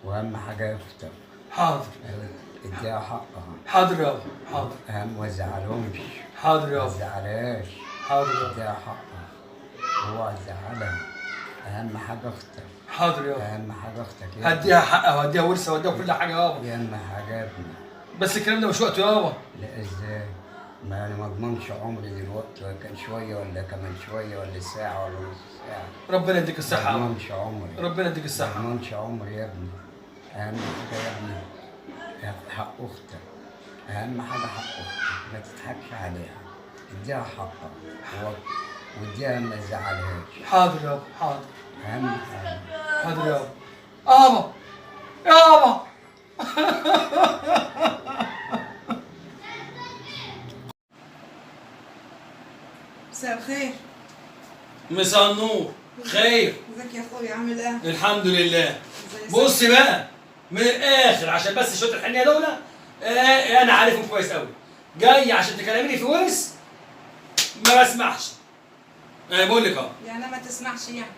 واهم حاجه يفطر. حاضر. اديها حقها. حاضر يابا حاضر. اهم ما تزعلهمش. حاضر ما يابا. تزعلهاش. حاضر يابا. اديها حقها. اوعى تزعلها. اهم حاجه اختك. حاضر يابا. اهم حاجه اختك. هديها حقها وهديها ورثها وهديها كل حاجه يابا. اهم حاجه يا ابني. بس الكلام ده مش وقته يابا. لا ازاي؟ ما انا ما اضمنش عمري دلوقتي، كان شويه ولا كمان شويه ولا ساعه ولا نص ساعه. ربنا يديك الصحه. ما اضمنش عمري. ربنا يديك ما الصحه. اضمنش عمري يا ابني. اهم حاجه يا ابني حق اختك. اهم حاجه حق اختك، ما تضحكش عليها. اديها حقها واديها ما تزعلهاش. حاضر يابا حاضر. اهم حاجه. حاضر يابا. يابا يابا. مساء الخير. مساء النور. خير. ازيك يا اخويا عامل ايه؟ الحمد لله. ازيك؟ بص بقى من الاخر عشان بس شويه الحنيه دول انا عارفهم كويس قوي. جاي عشان تكلميني في ورث ما بسمعش. انا بقول لك اهو. يعني ما تسمعش يعني؟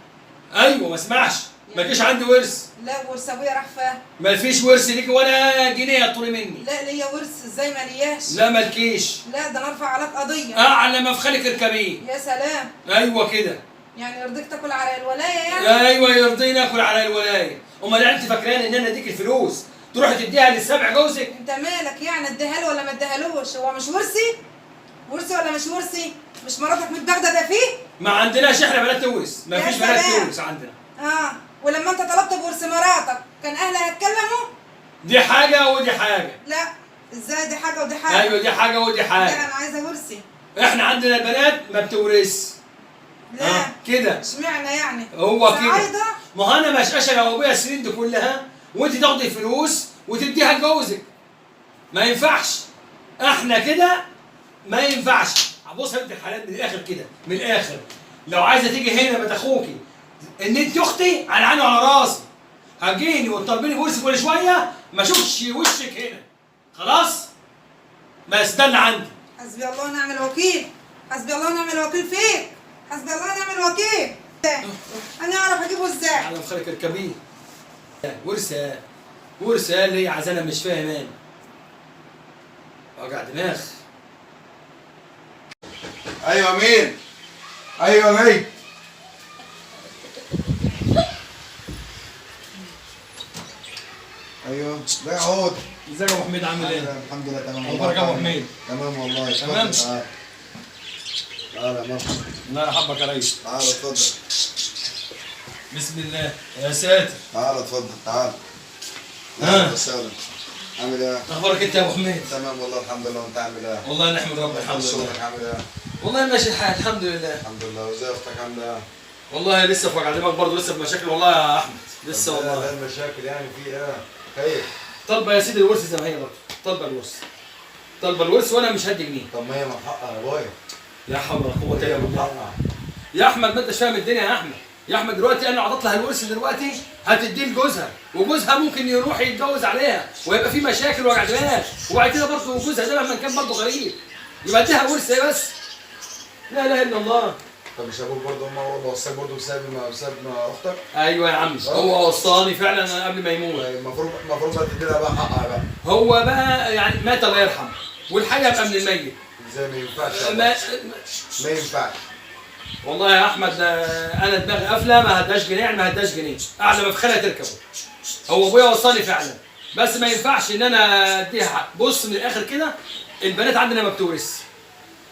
ايوه ما اسمعش. ما فيش عندي ورث. لا ورث ابويا راح فين؟ ما فيش ورث ليكي ولا جنيه طولي مني. لا ليا ورث ازاي ما لياش؟ لا مالكيش. لا ده انا ارفع عليك قضيه. اعلى ما في خالك اركبيه. يا سلام. ايوه كده. يعني يرضيك تاكل على الولايه يعني؟ ايوه يرضيني اكل على الولايه. امال انت فاكران ان انا اديك الفلوس تروحي تديها للسبع جوزك؟ انت مالك يعني اديها له ولا ما اديهالوش؟ هو مش ورثي؟ ورثي ولا مش ورثي؟ مش مراتك متبغدده فيه؟ ما عندناش احنا بنات تورث، ما يا فيش بنات سلام. تورث عندنا. اه ولما انت طلبت بورث مراتك كان اهلها يتكلموا؟ دي حاجه ودي حاجه. لا ازاي دي حاجه ودي حاجه؟ ايوه دي حاجه ودي لا حاجه. انا عايزه ورثي. احنا عندنا البنات ما بتورث. لا كده. اشمعنى يعني؟ هو كده. صعايدة؟ ما هو انا مش اشهر ابويا السنين دي كلها وانت تاخدي فلوس وتديها لجوزك. ما ينفعش. احنا كده ما ينفعش. بص يا بنت الحلال من الاخر كده، من الاخر. لو عايزه تيجي هنا بنت اخوكي ان انت اختي على عيني وعلى راسي. هتجيني وتطلبيني ورث كل شويه ما اشوفش وشك هنا. خلاص؟ بس ده اللي عندي. حسبي الله ونعم الوكيل. حسبي الله ونعم الوكيل فيك. حسبي الله ونعم الوكيل. انا اعرف اجيبه ازاي؟ على خيرك اركبيه. ورثه ورثه اللي هي عزانه مش فاهم انا. وجع دماغ. ايوه مين؟ ايوه مين؟ ايوه ده عود. ازيك يا ابو حميد عامل ايه؟ الحمد لله تمام. اخبارك يا ابو حميد؟ تمام والله. تمام؟ تعالى يا مصر. الله يرحمك يا ريس. تعالى اتفضل. بسم الله يا ساتر. تعالى اتفضل تعالى. ها. وسهلا. عامل ايه؟ اخبارك انت يا ابو حميد؟ تمام والله الحمد لله. وانت عامل ايه؟ والله نحمد ربنا الحمد لله. شغلك عامل ايه؟ والله ماشي الحال الحمد لله. الحمد لله. وازاي اختك عامله ايه؟ والله لسه في وجع دماغ برضه، لسه في مشاكل والله يا احمد. لسه طب ايه والله. المشاكل يعني في ايه؟ خير. طالبه يا سيدي الورث زي ما هي برضه. طالبه الورث. طالبه الورث وانا مش هدي جنيه. طب ما هي من حقها يا ابويا. لا حول ولا قوه الا هي من بالله. حقها. يا احمد ما انتش فاهم الدنيا يا احمد. يا احمد دلوقتي انا عطيت لها الورث دلوقتي هتديه لجوزها، وجوزها ممكن يروح يتجوز عليها ويبقى في مشاكل ووجع دماغ، وبعد كده برضه جوزها ده مهما كان برضه غريب يبقى اديها ورث ايه بس؟ لا اله الا الله. طب مش ابوك برضه هو وصاك برضه بسبب اختك؟ ايوه يا عم هو وصاني فعلا قبل ما يموت. المفروض بقى تدي لها بقى حقها بقى. هو بقى يعني مات الله يرحمه والحاجه بقى من الميت. ازاي ما ينفعش؟ ما ينفعش. والله يا احمد انا دماغي قافله، ما هداش جنيه يعني ما هداش جنيه، اعلى ما في خيرها تركبه. هو ابويا وصاني فعلا بس ما ينفعش ان انا اديها حق. بص من الاخر كده البنات عندنا ما بتورث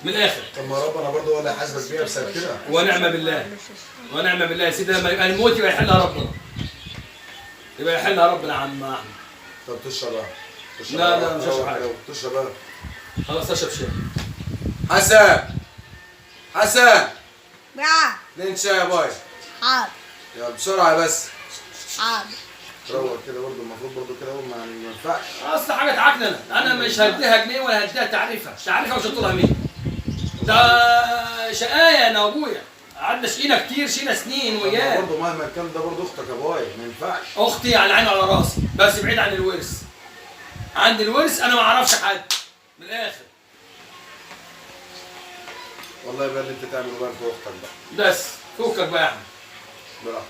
من الاخر. طب ما ربنا برضه هو اللي هيحاسبك بيها بسبب كده. ونعم بالله. ونعم بالله يا سيدي. لما يبقى الموت يبقى يحلها ربنا. يبقى يحلها ربنا يا عم احمد. طب تشرب بقى. لا مش هشرب حاجه. تشرب بقى. خلاص اشرب شاي. حسن حسن بقى اتنين شاي يا باي. حاضر. يلا بسرعه بس. حاضر. تروق كده برضه المفروض برضه كده ما ينفعش. اصل حاجه تعكنن، انا مش هديها جنيه ولا هديها تعريفها مش هطولها مين. ده شقايه انا وابويا قعدنا شقينا كتير، شقينا سنين وياه. برضه مهما كان ده برضه اختك يا باي ما ينفعش. اختي على عيني وعلى راسي بس بعيد عن الورث. عند الورث انا ما اعرفش حد من الاخر. والله يبقى اللي انت تعمله بقى في اختك بقى. بس فوقك بقى يا احمد. براحتك.